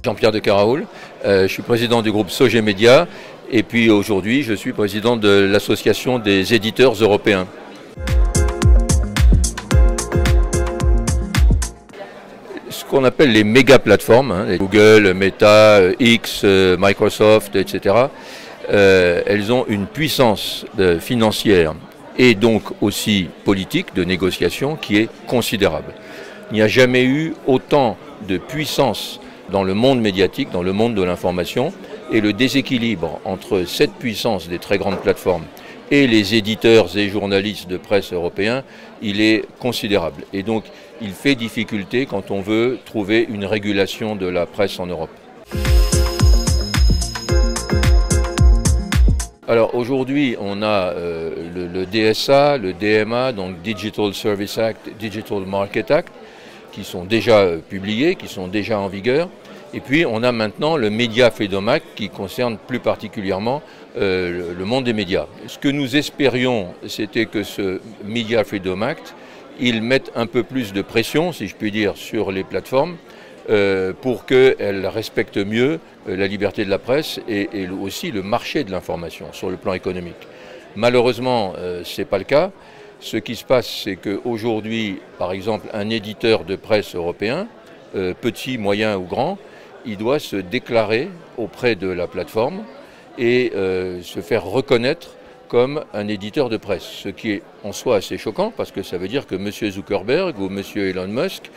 Jean-Pierre de Caraoul, je suis président du groupe Sogé Média et puis aujourd'hui je suis président de l'association des éditeurs européens. Ce qu'on appelle les méga plateformes, Google, Meta, X, Microsoft, etc., elles ont une puissance financière et donc aussi politique de négociation qui est considérable. Il n'y a jamais eu autant de puissance dans le monde médiatique, dans le monde de l'information, et le déséquilibre entre cette puissance des très grandes plateformes et les éditeurs et journalistes de presse européens, il est considérable. Et donc, il fait difficulté quand on veut trouver une régulation de la presse en Europe. Alors aujourd'hui, on a le DSA, le DMA, donc Digital Service Act, Digital Market Act, qui sont déjà publiés, qui sont déjà en vigueur. Et puis on a maintenant le Media Freedom Act qui concerne plus particulièrement le monde des médias. Ce que nous espérions, c'était que ce Media Freedom Act, il mette un peu plus de pression, si je puis dire, sur les plateformes pour qu'elles respectent mieux la liberté de la presse et aussi le marché de l'information sur le plan économique. Malheureusement, ce n'est pas le cas. Ce qui se passe, c'est qu'aujourd'hui, par exemple, un éditeur de presse européen, petit, moyen ou grand, il doit se déclarer auprès de la plateforme et se faire reconnaître comme un éditeur de presse. Ce qui est en soi assez choquant parce que ça veut dire que M. Zuckerberg ou M. Elon Musk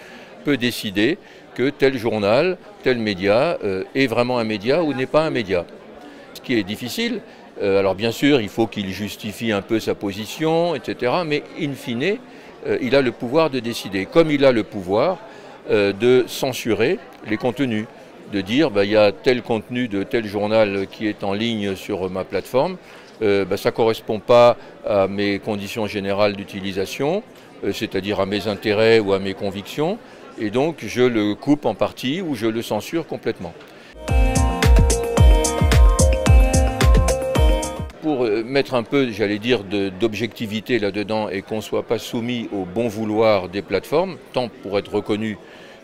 peut décider que tel journal, tel média est vraiment un média ou n'est pas un média. Ce qui est difficile, alors bien sûr il faut qu'il justifie un peu sa position, etc. Mais in fine, il a le pouvoir de décider. Comme il a le pouvoir de censurer les contenus, de dire il y a tel contenu de tel journal qui est en ligne sur ma plateforme, ça ne correspond pas à mes conditions générales d'utilisation, c'est-à-dire à mes intérêts ou à mes convictions, et donc je le coupe en partie ou je le censure complètement. Pour mettre un peu, j'allais dire, d'objectivité là-dedans et qu'on ne soit pas soumis au bon vouloir des plateformes, tant pour être reconnu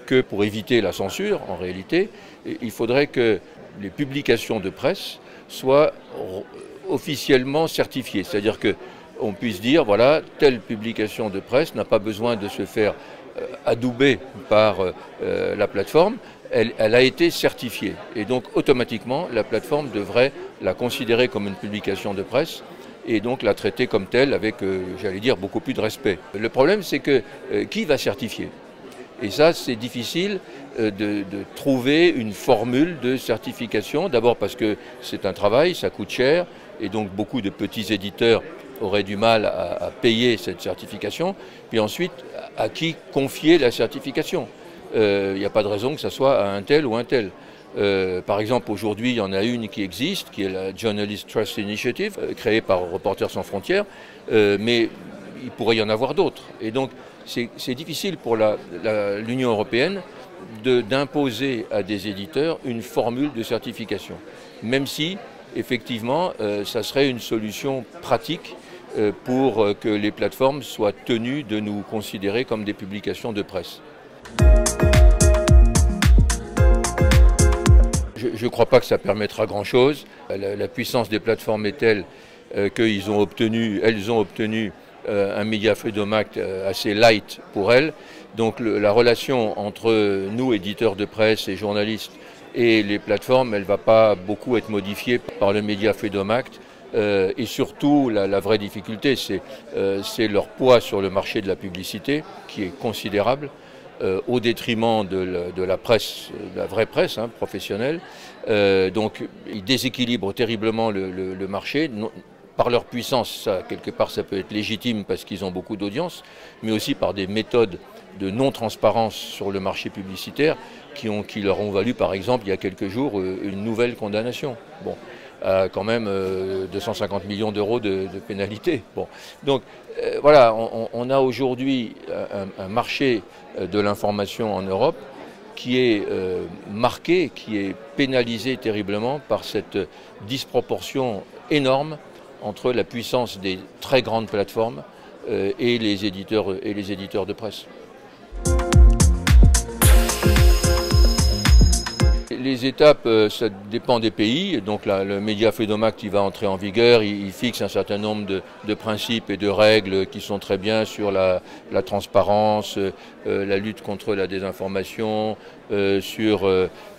que pour éviter la censure, en réalité, il faudrait que les publications de presse soient officiellement certifiées. C'est-à-dire qu'on puisse dire, voilà, telle publication de presse n'a pas besoin de se faire adouber par la plateforme, elle a été certifiée. Et donc, automatiquement, la plateforme devrait la considérer comme une publication de presse et donc la traiter comme telle avec, j'allais dire, beaucoup plus de respect. Le problème, c'est que qui va certifier ? Et ça, c'est difficile de trouver une formule de certification. D'abord parce que c'est un travail, ça coûte cher, et donc beaucoup de petits éditeurs auraient du mal à payer cette certification. Puis ensuite, à qui confier la certification ? Il n'y a pas de raison que ce soit à un tel ou un tel. Par exemple, aujourd'hui, il y en a une qui existe, qui est la Journalist Trust Initiative, créée par Reporters sans frontières, mais il pourrait y en avoir d'autres. Et donc, c'est difficile pour l'Union européenne d'imposer à des éditeurs une formule de certification, même si, effectivement, ça serait une solution pratique pour que les plateformes soient tenues de nous considérer comme des publications de presse. Je ne crois pas que ça permettra grand-chose. La puissance des plateformes est telle qu'elles ont obtenu un Media Freedom Act assez light pour elles. Donc la relation entre nous, éditeurs de presse et journalistes, et les plateformes, elle ne va pas beaucoup être modifiée par le Media Freedom Act. Et surtout, la vraie difficulté, c'est leur poids sur le marché de la publicité, qui est considérable, au détriment de la presse, de la vraie presse professionnelle. Donc ils déséquilibrent terriblement le marché. Par leur puissance, ça, quelque part, ça peut être légitime parce qu'ils ont beaucoup d'audience, mais aussi par des méthodes de non-transparence sur le marché publicitaire qui leur ont valu, par exemple, il y a quelques jours, une nouvelle condamnation. Bon, quand même 250 millions d'euros de pénalité. Bon. Donc voilà, on a aujourd'hui un marché de l'information en Europe qui est marqué, qui est pénalisé terriblement par cette disproportion énorme entre la puissance des très grandes plateformes et les éditeurs de presse. les étapes, ça dépend des pays. Donc là, le Media Freedom Act, il va entrer en vigueur. Il fixe un certain nombre de principes et de règles qui sont très bien sur la transparence, la lutte contre la désinformation, sur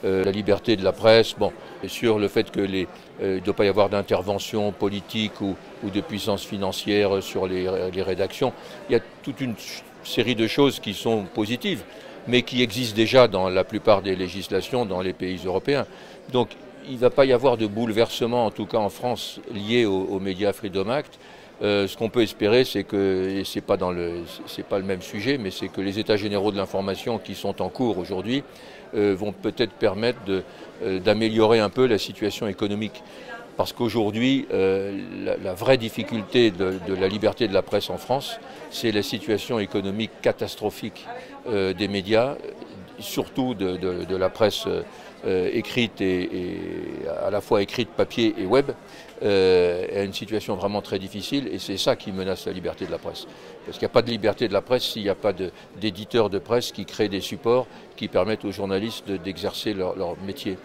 la liberté de la presse, bon, et sur le fait que il ne doit pas y avoir d'intervention politique ou de puissance financière sur les rédactions. Il y a toute une série de choses qui sont positives, mais qui existent déjà dans la plupart des législations dans les pays européens. Donc il ne va pas y avoir de bouleversement, en tout cas en France, lié au Media Freedom Act. Ce qu'on peut espérer, c'est que, et c'est pas le même sujet, mais c'est que les états généraux de l'information qui sont en cours aujourd'hui vont peut-être permettre d'améliorer un peu la situation économique. Parce qu'aujourd'hui, la vraie difficulté de la liberté de la presse en France, c'est la situation économique catastrophique des médias, surtout de la presse écrite et à la fois écrite, papier et web, est une situation vraiment très difficile, et c'est ça qui menace la liberté de la presse. Parce qu'il n'y a pas de liberté de la presse s'il n'y a pas d'éditeurs de presse qui créent des supports qui permettent aux journalistes d'exercer leur métier.